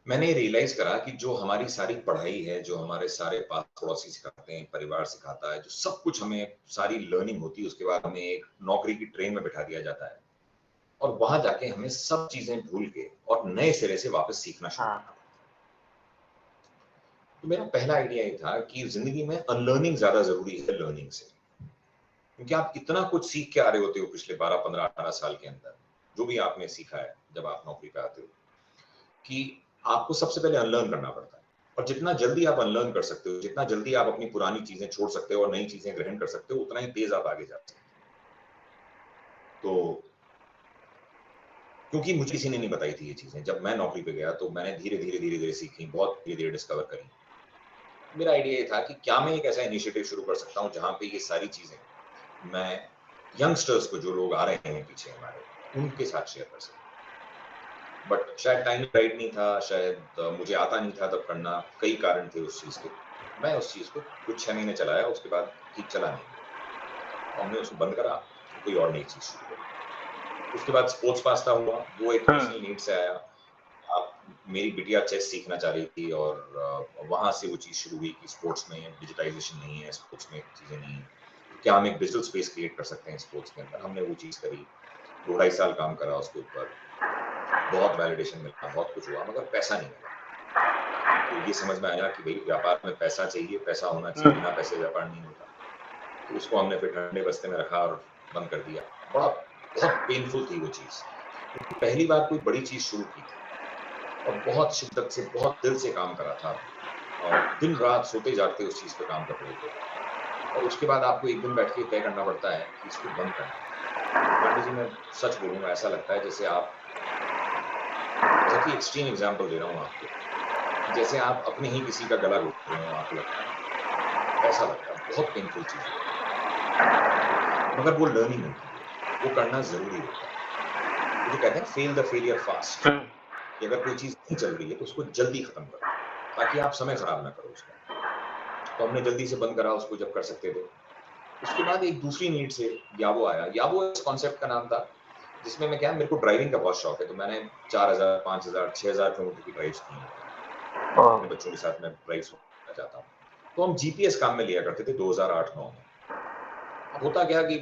मैंने रियलाइज करा कि जो हमारी सारी पढ़ाई है, जो हमारे सारे पास पड़ोसी सिखाते हैं, परिवार सिखाता है, जो सब कुछ हमें सारी लर्निंग होती है, उसके बाद हमें एक नौकरी की ट्रेन में बिठा दिया जाता है और वहां जाके हमें सब चीजें भूल के और नए सिरे से वापस सीखना शुरू हाँ। करना। तो मेरा पहला आइडिया ये था कि जिंदगी में अनलर्निंग ज्यादा जरूरी है लर्निंग से, क्योंकि आप इतना कुछ सीख के आ रहे होते हो पिछले 12, 15, 18 साल के अंदर, जो भी आपने सीखा है जब आप नौकरी पे आते हो, कि आपको सबसे पहले अनलर्न करना पड़ता है। और जितना जल्दी आप अनलर्न कर सकते हो, जितना जल्दी आप अपनी पुरानी चीजें छोड़ सकते हो और नई चीजें ग्रहण कर सकते हो, उतना ही तेज आप आगे जा सकते हो। तो क्योंकि मुझे किसी ने नहीं बताई थी ये चीजें, जब मैं नौकरी पे गया तो मैंने धीरे धीरे धीरे धीरे सीखी, बहुत धीरे धीरे डिस्कवर करी। मेरा आइडिया ये था कि क्या मैं एक ऐसा इनिशिएटिव शुरू कर सकता हूँ जहां पे ये सारी चीजें मैं यंगस्टर्स को, जो लोग आ रहे हैं पीछे हमारे, उनके साथ शेयर कर सकूं। बट शायद टाइम राइट नहीं था, शायद मुझे आता नहीं था तब करना, कई कारण थे उस चीज के। मैं उस चीज को कुछ 6 महीने चलाया, उसके बाद ठीक चला नहीं, तो हमने उसको बंद करा, कोई और नई चीज शुरू करी। उसके बाद स्पोर्ट्स पास्ता हुआ, वो एक पर्सनल नीड से आया। आप, मेरी बिटिया चेस सीखना चाह रही थी और वहां से वो चीज शुरू हुई कि स्पोर्ट्स में डिजिटाइजेशन नहीं है, स्पोर्ट्स में चीजें नहीं है, तो क्या हम एक डिजिटल स्पेस क्रिएट कर सकते हैं स्पोर्ट्स के अंदर। हमने वो चीज करी, 2-2.5 साल काम करा उसके ऊपर, बहुत वैलिडेशन मिला, बहुत कुछ हुआ, मगर पैसा नहीं मिला। तो ये समझ में आया कि भाई व्यापार में पैसा चाहिए, पैसा होना चाहिए, बिना पैसे व्यापार नहीं होता। तो उसको हमने फिर ठंडे बस्ते में रखा और बंद कर दिया। बड़ा बहुत पेनफुल थी वो चीज, क्योंकि पहली बार कोई बड़ी चीज शुरू की थी और बहुत शिद्दत से, बहुत दिल से काम करा था और दिन रात सोते जागते उस चीज पे काम कर रहे थे। और उसके बाद आपको एक दिन बैठ के तय करना पड़ता है कि इसको बंद करना है। पांडे जी, मैं सच बोलूंगा, ऐसा लगता है जैसे आप, बहुत ही एक्सट्रीम एग्जांपल दे रहा हूँ आपको, जैसे आप अपने ही किसी का गला घोट रहे हो, आपको लगता है, ऐसा लगता है। बहुत पेनफुल चीज होती है, मगर वो लर्निंग होती है, वो करना जरूरी होता है। वो जो कहते हैं फेल द फेलियर फास्ट, कि अगर कोई चीज नहीं चल रही है तो उसको जल्दी खत्म करो, ताकि आप समय खराब ना करो उसका। तो हमने जल्दी से बंद करा उसको जब कर सकते थे। उसके बाद एक दूसरी नीड से यावो आया। यावो इस कॉन्सेप्ट का नाम था, जिसमें मैं क्या, मेरे को ड्राइविंग का बहुत शौक है, तो मैंने 4000, 5000, 6000 किलोमीटर की ड्राइव्स की हैं। अपने बच्चों के साथ मैं ड्राइव करना चाहता हूँ। तो हम जीपीएस काम में लिया करते थे 2008-9 में। अब होता क्या कि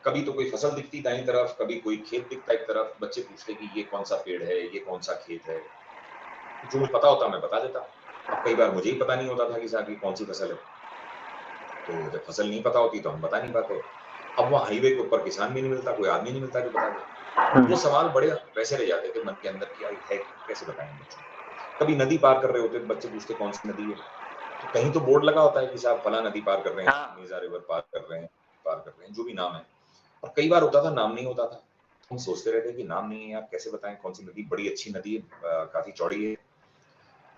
कभी तो कोई फसल दिखती दाईं तरफ, कभी कोई खेत दिखता एक तरफ, बच्चे पूछते कि ये कौन सा पेड़ है, ये कौन सा खेत है। जो मुझे पता होता मैं बता देता। अब कई बार मुझे ही पता नहीं होता था कि साहब ये कौन सी फसल है। तो जब फसल नहीं पता होती तो हम बता नहीं पाते। अब वहाँ हाईवे के ऊपर किसान भी नहीं मिलता, कोई आदमी नहीं मिलता जो बता दे। वो सवाल बड़े वैसे रह जाते थे मन के अंदर कि यार है कैसे बताएं बच्चों को। कभी नदी पार कर रहे होते तो बच्चे पूछते कौन सी नदी है, तो कहीं तो बोर्ड लगा होता है कि साहब फला नदी पार कर रहे हैं, हाँ। मीजा रिवर पार कर रहे हैं, जो भी नाम है। और कई बार होता था नाम नहीं होता था, हम सोचते रहते कि नाम नहीं है यार, कैसे बताएं कौन सी नदी, बड़ी अच्छी नदी है, काफी चौड़ी है।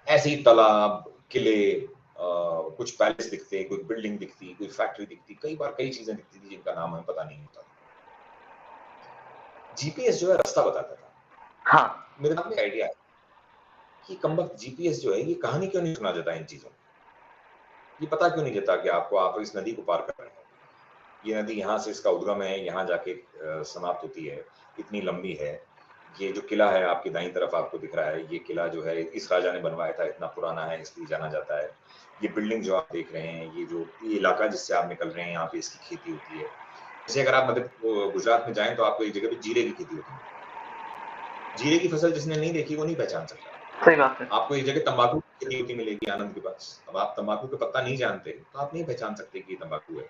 ऐसे ही तालाब, किले, कुछ पैलेस दिखते, कोई बिल्डिंग दिखती, कोई फैक्ट्री दिखती, कई बार कई चीजें दिखती थी जिनका नाम हमें पता नहीं होता। जीपीएस जो है रास्ता बताता था। हाँ। मेरे दिमाग में आइडिया है कि कमबख्त जीपीएस जो है ये कहानी क्यों नहीं सुना देता इन चीजों की, ये पता क्यों नहीं देता कि आपको आप इस नदी को पार कर रहे हैं, ये नदी यहाँ से इसका उद्गम है, यहाँ जाके समाप्त होती है, इतनी लंबी है। ये जो किला है आपकी दाईं तरफ आपको दिख रहा है, ये किला जो है इस राजा ने बनवाया था, इतना पुराना है, इसलिए जाना जाता है। ये बिल्डिंग जो आप देख रहे हैं, ये इलाका जिससे आप निकल रहे हैं, यहाँ पे इसकी खेती होती है। जैसे अगर आप गुजरात में जाएं तो आपको एक जगह पे जीरे की खेती होती है। जीरे की फसल जिसने नहीं देखी वो नहीं पहचान सकता। सही बात है। आपको एक जगह तंबाकू की खेती होती मिलेगी आनंद के पास, अब आप तंबाकू का पत्ता नहीं जानते तो आप नहीं पहचान सकते कि ये तंबाकू है।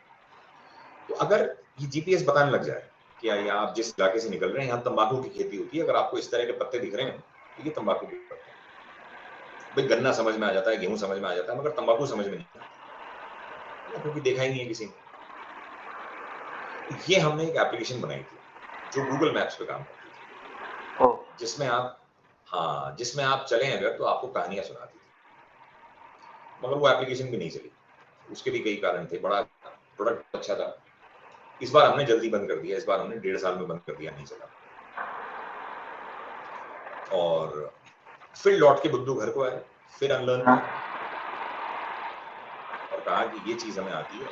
तो अगर ये जीपीएस बताने लग जाए कि या आप जिस इलाके से निकल रहे हैं यहाँ तंबाकू की खेती होती है, अगर आपको इस तरह के पत्ते दिख रहे हैं तो ये तंबाकू के पत्ते हैं। भाई गन्ना समझ में आ जाता है, गेहूं समझ में आ जाता है, मगर तंबाकू समझ में नहीं आता, क्योंकि देखा ही नहीं है किसी ने। ये हमने एक एप्लीकेशन बनाई थी जो गूगल मैप्स पे काम करती थी, जिसमें आप चलें अगर तो आपको कहानियां सुनाती थी। मगर वो एप्लीकेशन भी नहीं चली, उसके भी कई कारण थे। बड़ा प्रोडक्ट अच्छा था, इस बार हमने जल्दी बंद कर दिया, इस बार हमने 1.5 साल में बंद कर दिया, नहीं चला। और फिर लौट के बुद्धू घर को आए, फिर अनलर्न किया और कहा कि ये चीज हमें आती है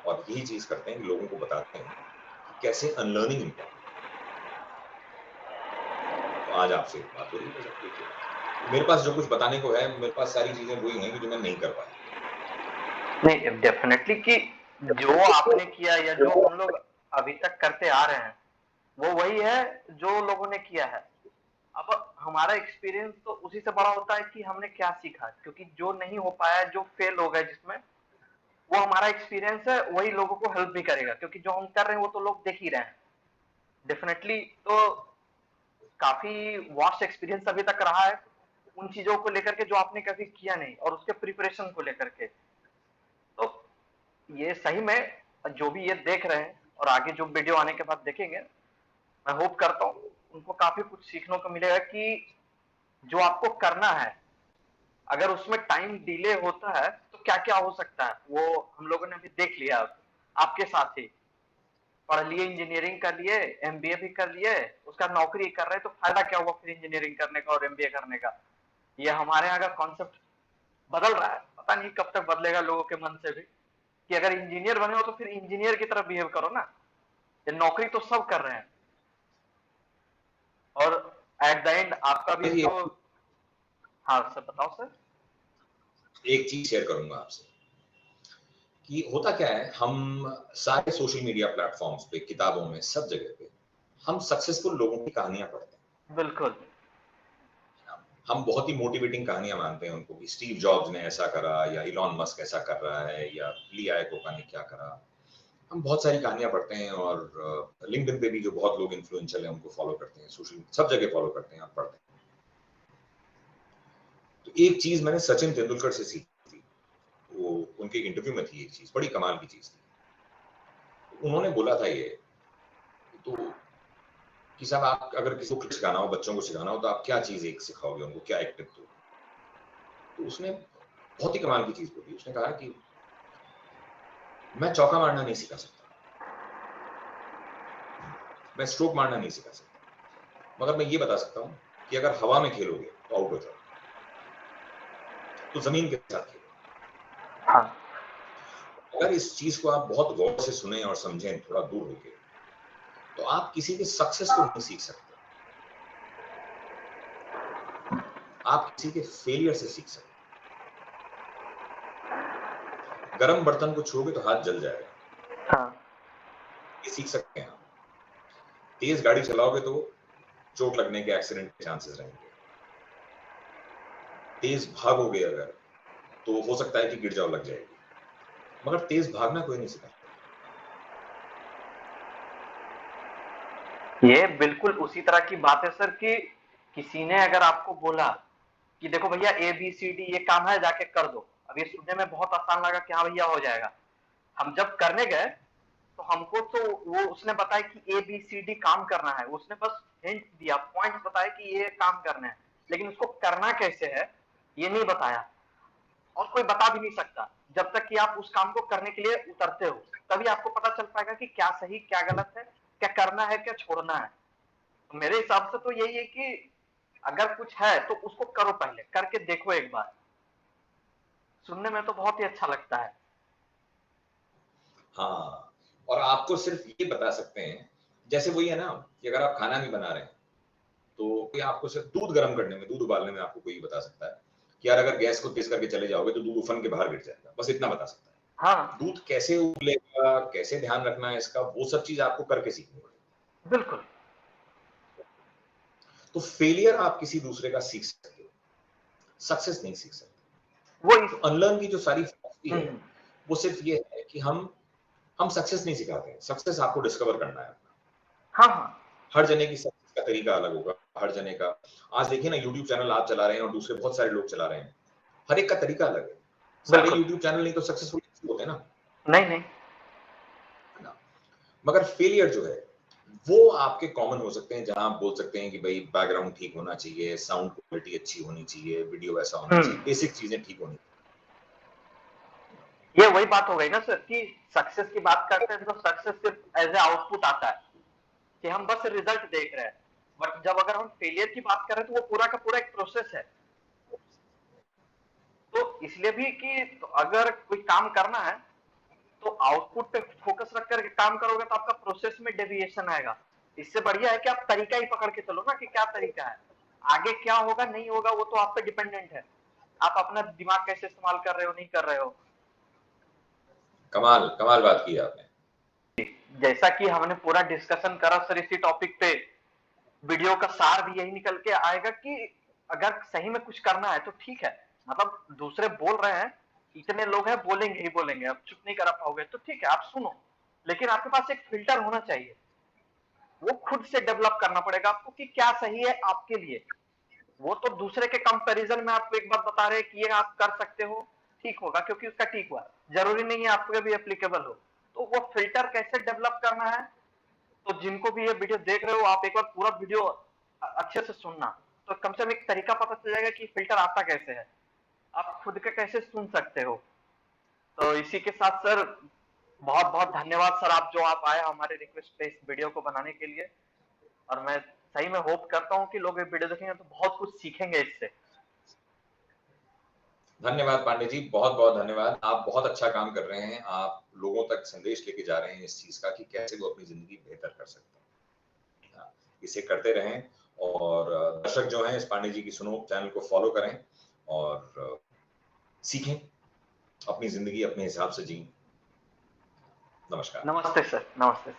और यही चीज करते हैं कि लोगों को बताते हैं कि कैसे अनलर्निंग इम्पॉर्टेंट। तो आज आपसे बात हो रही है सबके लिए। मेरे पास जो कुछ बताने को है, मेरे पास सारी चीजें वही हैं कि जो मैं नहीं कर पाया। नहीं, डेफिनेटली कि जो आपने किया या जो हम लोग अभी तक करते आ रहे हैं वो वही है जो लोगों ने किया है। अब हमारा एक्सपीरियंस तो उसी से बड़ा होता है कि हमने क्या सीखा, क्योंकि जो नहीं हो पाया, जो फेल हो गया जिसमें, वो हमारा एक्सपीरियंस है, वही लोगों को हेल्प भी करेगा, क्योंकि जो हम कर रहे हैं वो तो लोग देख ही रहे हैं। डेफिनेटली तो काफी वास्ट एक्सपीरियंस अभी तक रहा है उन चीजों को लेकर के जो आपने कभी किया नहीं, और उसके प्रिपरेशन को लेकर के। तो ये सही में जो भी ये देख रहे हैं और आगे जो वीडियो आने के बाद देखेंगे, मैं होप करता हूँ उनको काफी कुछ सीखने को मिलेगा कि जो आपको करना है, अगर उसमें टाइम डिले होता है तो क्या क्या हो सकता है, वो हम लोगों ने भी देख लिया। आपके साथ ही पढ़ लिए, इंजीनियरिंग कर लिए, एमबीए भी कर लिए, उसका नौकरी कर रहे, तो फायदा क्या हुआ फिर इंजीनियरिंग करने का और एमबीए करने का। ये हमारे यहाँ का कॉन्सेप्ट बदल रहा है, पता नहीं कब तक बदलेगा लोगों के मन से भी, कि अगर इंजीनियर बने हो तो फिर इंजीनियर की तरह बिहेव करो ना, ये नौकरी तो सब कर रहे हैं। और एट द एंड आपका भी जो, हाँ सर बताओ सर। एक चीज शेयर करूंगा आपसे कि होता क्या है, हम सारे सोशल मीडिया प्लेटफॉर्म्स पे, किताबों में, सब जगह पे हम सक्सेसफुल लोगों की कहानियां पढ़ते हैं। बिल्कुल। हम बहुत ही मोटिवेटिंग कहानियां मानते हैं उनको कि स्टीव जॉब्स ने ऐसा करा, या इलॉन मस्क ऐसा कर रहा है, या ली आयकोका ने क्या करा। हम बहुत सारी कहानियां पढ़ते हैं और लिंक्डइन पे भी जो बहुत लोग इन्फ्लुएंशियल हैं उनको फॉलो करते हैं, सोशल सब जगह फॉलो करते हैं, आप पढ़ते हैं। तो एक चीज मैंने सचिन तेंदुलकर से सीखी थी, वो उनके इंटरव्यू में थी, एक चीज बड़ी कमाल की चीज थी। उन्होंने बोला था ये तो कि साहब आप अगर किसी को सिखाना हो, बच्चों को सिखाना हो, तो आप क्या चीज एक सिखाओगे उनको, क्या एक टिप दोगे? तो उसने बहुत ही कमाल की चीज बोली, उसने कहा कि मैं चौका मारना नहीं सिखा सकता, मैं स्ट्रोक मारना नहीं सिखा सकता, मगर मैं ये बता सकता हूं कि अगर हवा में खेलोगे तो आउट हो जाओ, तो जमीन के साथ खेलो। हाँ। अगर इस चीज को आप बहुत गौर से सुने और समझें थोड़ा दूर होके, तो आप किसी के सक्सेस को नहीं सीख सकते, आप किसी के फेलियर से सीख सकते हैं। गर्म बर्तन को छुओगे तो हाथ जल जाएगा, हाँ ये सीख सकते हैं आप। तेज गाड़ी चलाओगे तो चोट लगने के, एक्सीडेंट के चांसेस रहेंगे। तेज भागोगे अगर तो हो सकता है कि गिर जाओ, लग जाएगी। मगर तेज भागना कोई नहीं सिखाता। ये बिल्कुल उसी तरह की बात है सर कि किसी ने अगर आपको बोला कि देखो भैया ABCD ये काम है, जाके कर दो। अब ये सुनने में बहुत आसान लगा कि हाँ भैया हो जाएगा। हम जब करने गए तो हमको तो वो उसने बताया कि ABCD काम करना है, उसने बस हिंट दिया, पॉइंट्स बताए कि ये काम करना है, लेकिन उसको करना कैसे है ये नहीं बताया, और कोई बता भी नहीं सकता जब तक कि आप उस काम को करने के लिए उतरते हो। तभी आपको पता चल पाएगा कि क्या सही क्या गलत है, क्या करना है क्या छोड़ना है। तो मेरे हिसाब से तो यही है कि अगर कुछ है तो उसको करो, पहले करके देखो एक बार। सुनने में तो बहुत ही अच्छा लगता है। हाँ, और आपको सिर्फ ये बता सकते हैं, जैसे वही है ना कि अगर आप खाना भी बना रहे हैं तो कोई आपको सिर्फ दूध गर्म करने में, दूध उबालने में आपको कोई बता सकता है कि यार अगर गैस को तेज करके चले जाओगे तो दूध उफन के बाहर गिर जाएगा, बस इतना बता सकता है। हाँ दूध कैसे उबलेगा, कैसे ध्यान रखना है इसका, वो सब चीज आपको करके सीखनी पड़ेगी। बिल्कुल। तो फेलियर आप किसी दूसरे का सीख सकते हो, सक्सेस नहीं सीख सकते। वो इस तो अनलर्न की जो सारी फिलॉसफी है हम्म, वो सिर्फ ये है कि हम सक्सेस नहीं सिखाते हैं, सक्सेस आपको डिस्कवर करना है। हाँ हाँ हर जने की सक्सेस का तरीका अलग होगा, हर जने का। आज देखिए ना, यूट्यूब चैनल आप चला रहे हैं और दूसरे बहुत सारे लोग चला रहे हैं, हर एक का तरीका अलग है। सारे बिल्कुल। यूट्यूब चैनल नहीं तो सक्सेसफुल होते ना, नहीं नहीं। है ना। मगर फेलियर जो है वो आपके कॉमन हो सकते हैं, जहां आप बोल सकते हैं कि भाई बैकग्राउंड ठीक होना चाहिए, साउंड क्वालिटी अच्छी होनी चाहिए, वीडियो ऐसा होना चाहिए, बेसिक चीजें ठीक होनी चाहिए। ये वही बात हो गई ना सर कि सक्सेस की बात करते हैं तो सक्सेस सिर्फ एज ए आउटपुट आता है कि हम बस रिजल्ट देख रहे हैं, बट जब अगर हम फेलियर की बात करें तो वो पूरा का पूरा एक प्रोसेस है। तो इसलिए भी कि तो अगर कोई काम करना है तो आउटपुट पे फोकस रख करके काम करोगे तो आपका प्रोसेस में डेविएशन आएगा। इससे बढ़िया है कि आप तरीका ही पकड़ के चलो ना कि क्या तरीका है, आगे क्या होगा नहीं होगा वो तो आप पे डिपेंडेंट है, आप अपना दिमाग कैसे इस्तेमाल कर रहे हो नहीं कर रहे हो। कमाल कमाल बात की आपने। जैसा कि हमने पूरा डिस्कशन करा सर इसी टॉपिक पे, वीडियो का सार भी यही निकल के आएगा कि अगर सही में कुछ करना है तो ठीक है, मतलब दूसरे बोल रहे हैं, इतने लोग हैं बोलेंगे ही बोलेंगे, अब चुप नहीं कर पाओगे तो ठीक है आप सुनो, लेकिन आपके पास एक फिल्टर होना चाहिए, वो खुद से डेवलप करना पड़ेगा आपको कि क्या सही है आपके लिए। वो तो दूसरे के कंपैरिजन में आपको एक बात बता रहे हैं कि ये आप कर सकते हो, ठीक होगा क्योंकि उसका ठीक हुआ, जरूरी नहीं है आपको भी एप्लीकेबल हो। तो वो फिल्टर कैसे डेवलप करना है, तो जिनको भी ये वीडियो देख रहे हो आप एक बार पूरा वीडियो अच्छे से सुनना, तो कम से कम एक तरीका पता चल जाएगा कि फिल्टर आता कैसे है, आप खुद का कैसे सुन सकते हो। तो इसी के साथ सर बहुत बहुत धन्यवाद सर, आप आए हमारे रिक्वेस्ट पे इस वीडियो को बनाने के लिए, और मैं सही में होप करता हूँ कि लोग ये वीडियो देखेंगे तो बहुत कुछ सीखेंगे इससे। धन्यवाद पांडे जी, बहुत बहुत धन्यवाद। आप बहुत अच्छा काम कर रहे हैं, आप लोगों तक संदेश लेके जा रहे हैं इस चीज का कि कैसे वो अपनी जिंदगी बेहतर कर सकते हैं। हाँ, इसे करते रहें, और दर्शक जो हैं इस पांडे जी की सुनो चैनल को फॉलो करें और सीखें, अपनी जिंदगी अपने हिसाब से जिएं। नमस्कार। नमस्ते सर, नमस्ते।